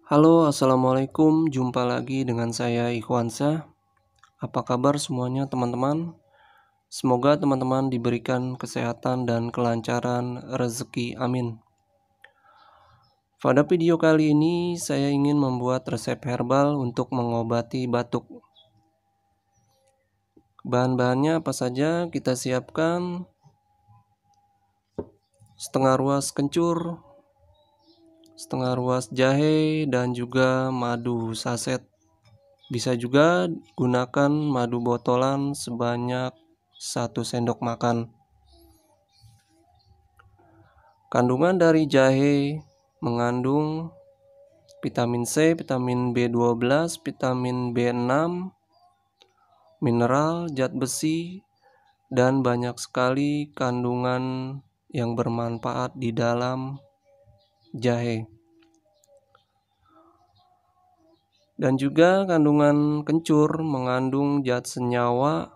Halo, assalamualaikum. Jumpa lagi dengan saya Ikhwansyah. Apa kabar semuanya, teman-teman? Semoga teman-teman diberikan kesehatan dan kelancaran rezeki. Amin. Pada video kali ini, saya ingin membuat resep herbal untuk mengobati batuk. Bahan-bahannya apa saja? Kita siapkan setengah ruas kencur, setengah ruas jahe, dan juga madu saset. Bisa juga gunakan madu botolan sebanyak 1 sendok makan. Kandungan dari jahe mengandung vitamin C, vitamin B12, vitamin B6, mineral, zat besi, dan banyak sekali kandungan yang bermanfaat di dalam jahe. Dan juga kandungan kencur mengandung zat senyawa,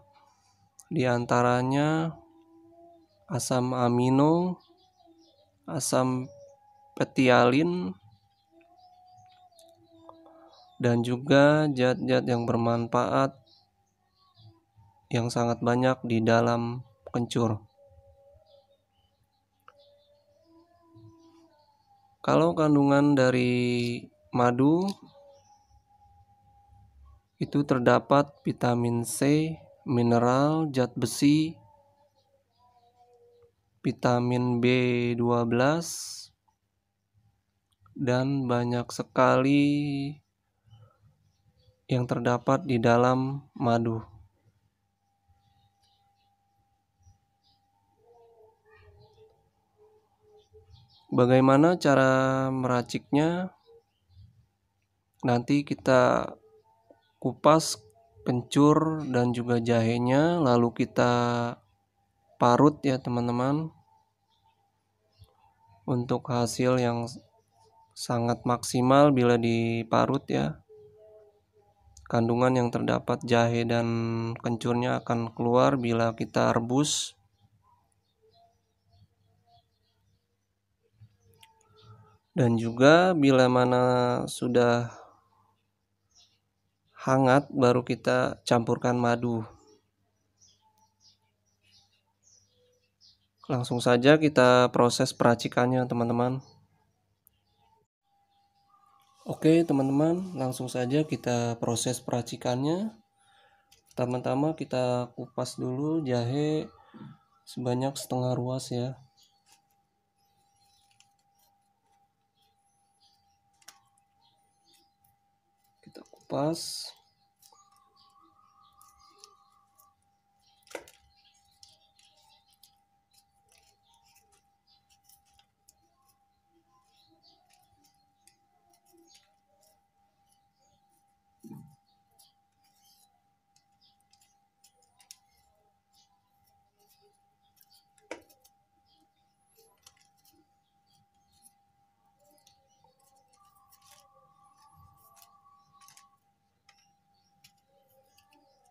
diantaranya asam amino, asam petialin, dan juga zat-zat yang bermanfaat yang sangat banyak di dalam kencur. Kalau kandungan dari madu itu terdapat vitamin C, mineral, zat besi, vitamin B12, dan banyak sekali yang terdapat di dalam madu. Bagaimana cara meraciknya? Nanti kita kupas kencur dan juga jahenya, lalu kita parut ya teman-teman, untuk hasil yang sangat maksimal bila diparut ya. Kandungan yang terdapat jahe dan kencurnya akan keluar bila kita rebus. Dan juga bila mana sudah hangat baru kita campurkan madu. Langsung saja kita proses peracikannya teman-teman. Oke teman-teman, langsung saja kita proses peracikannya. Pertama-tama kita kupas dulu jahe sebanyak setengah ruas ya. Kita kupas.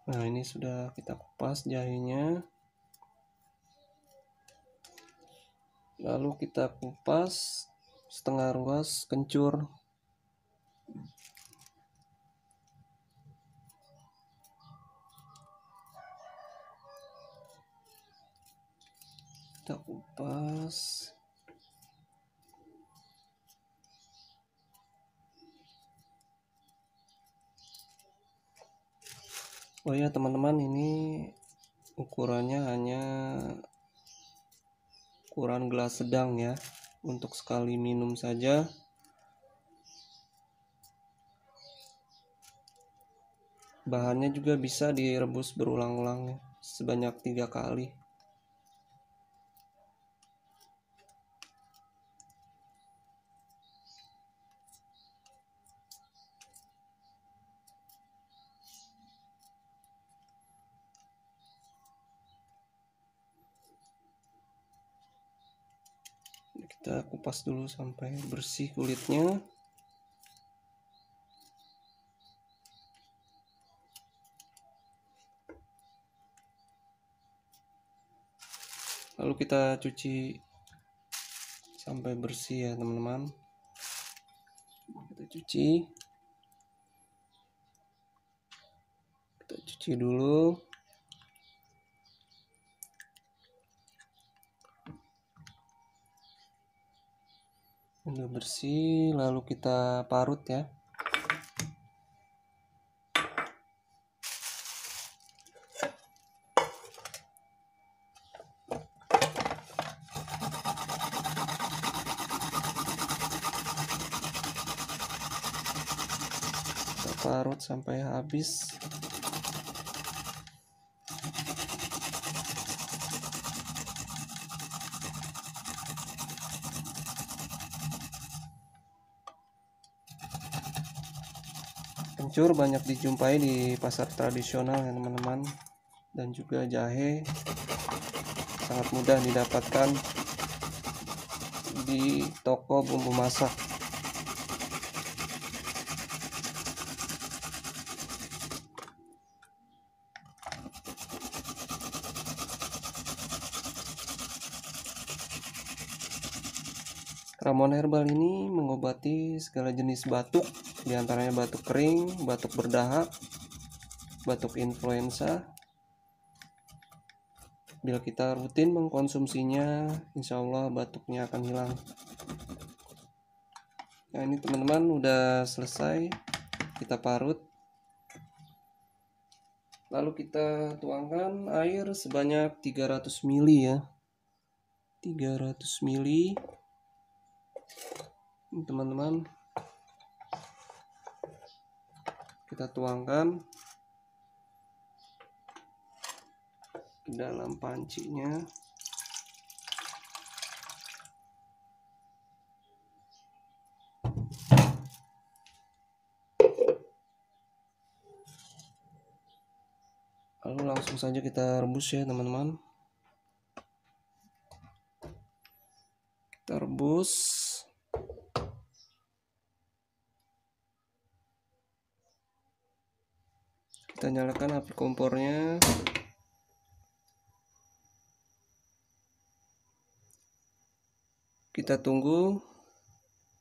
Nah, ini sudah kita kupas jahenya. Lalu kita kupas setengah ruas kencur. Kita kupas. Oh ya teman-teman, ini ukurannya hanya ukuran gelas sedang ya, untuk sekali minum saja. Bahannya juga bisa direbus berulang-ulang ya, sebanyak 3 kali. Kita kupas dulu sampai bersih kulitnya. Lalu kita cuci sampai bersih ya teman-teman. Kita cuci dulu. Udah bersih, lalu kita parut ya. Kita parut sampai habis. Kencur banyak dijumpai di pasar tradisional ya teman-teman, dan juga jahe sangat mudah didapatkan di toko bumbu masak. Ramuan herbal ini mengobati segala jenis batuk, diantaranya batuk kering, batuk berdahak, batuk influenza. Bila kita rutin mengkonsumsinya, insya Allah batuknya akan hilang. Nah ini teman-teman udah selesai, kita parut. Lalu kita tuangkan air sebanyak 300 ml ya. 300 ml. Teman-teman, kita tuangkan ke dalam pancinya. Lalu langsung saja kita rebus ya teman-teman. Kita rebus. Kita nyalakan api kompornya. Kita tunggu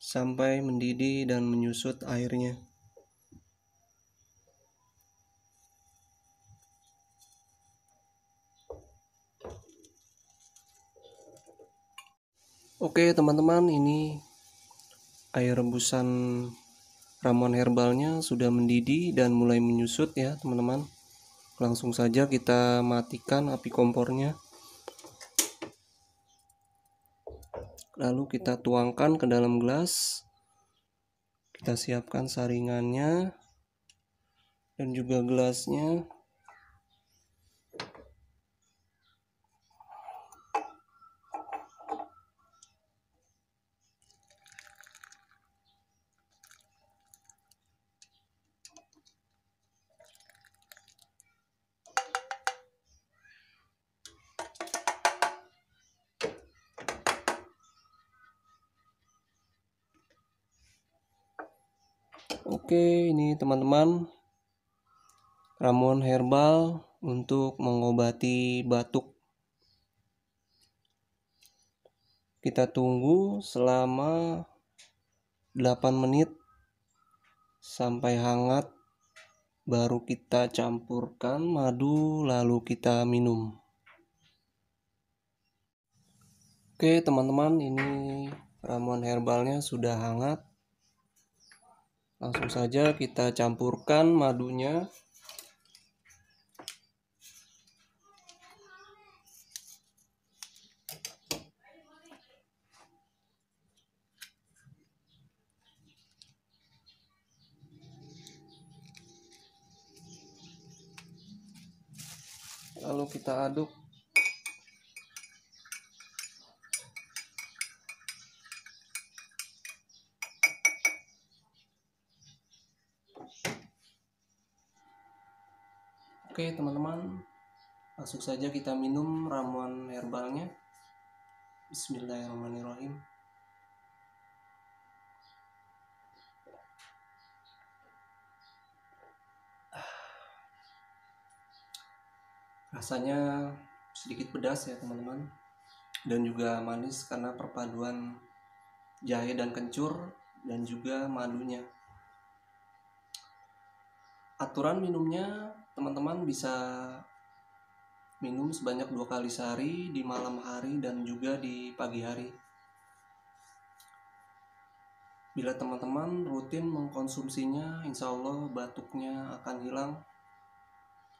sampai mendidih dan menyusut airnya. Oke teman-teman, ini air rebusan ramuan herbalnya sudah mendidih dan mulai menyusut ya teman-teman. Langsung saja kita matikan api kompornya. Lalu kita tuangkan ke dalam gelas. Kita siapkan saringannya dan juga gelasnya. Oke, ini teman-teman ramuan herbal untuk mengobati batuk. Kita tunggu selama 8 menit sampai hangat, baru kita campurkan madu lalu kita minum. Oke teman-teman, ini ramuan herbalnya sudah hangat. Langsung saja kita campurkan madunya. Lalu kita aduk. Oke teman-teman, langsung saja kita minum ramuan herbalnya. Bismillahirrahmanirrahim. Rasanya sedikit pedas ya teman-teman, dan juga manis karena perpaduan jahe dan kencur dan juga madunya. Aturan minumnya, teman-teman bisa minum sebanyak 2 kali sehari, di malam hari dan juga di pagi hari. Bila teman-teman rutin mengkonsumsinya, insya Allah batuknya akan hilang.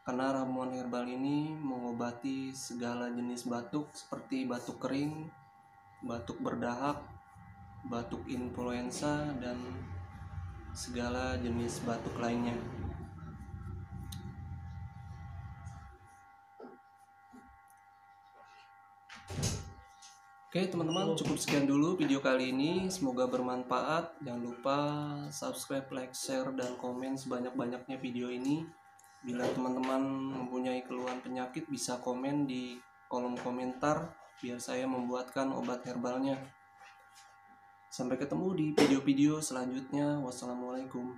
Karena ramuan herbal ini mengobati segala jenis batuk seperti batuk kering, batuk berdahak, batuk influenza, dan segala jenis batuk lainnya. Oke teman-teman, cukup sekian dulu video kali ini. Semoga bermanfaat. Jangan lupa subscribe, like, share, dan komen sebanyak-banyaknya video ini. Bila teman-teman mempunyai keluhan penyakit, bisa komen di kolom komentar biar saya membuatkan obat herbalnya. Sampai ketemu di video-video selanjutnya. Wassalamualaikum.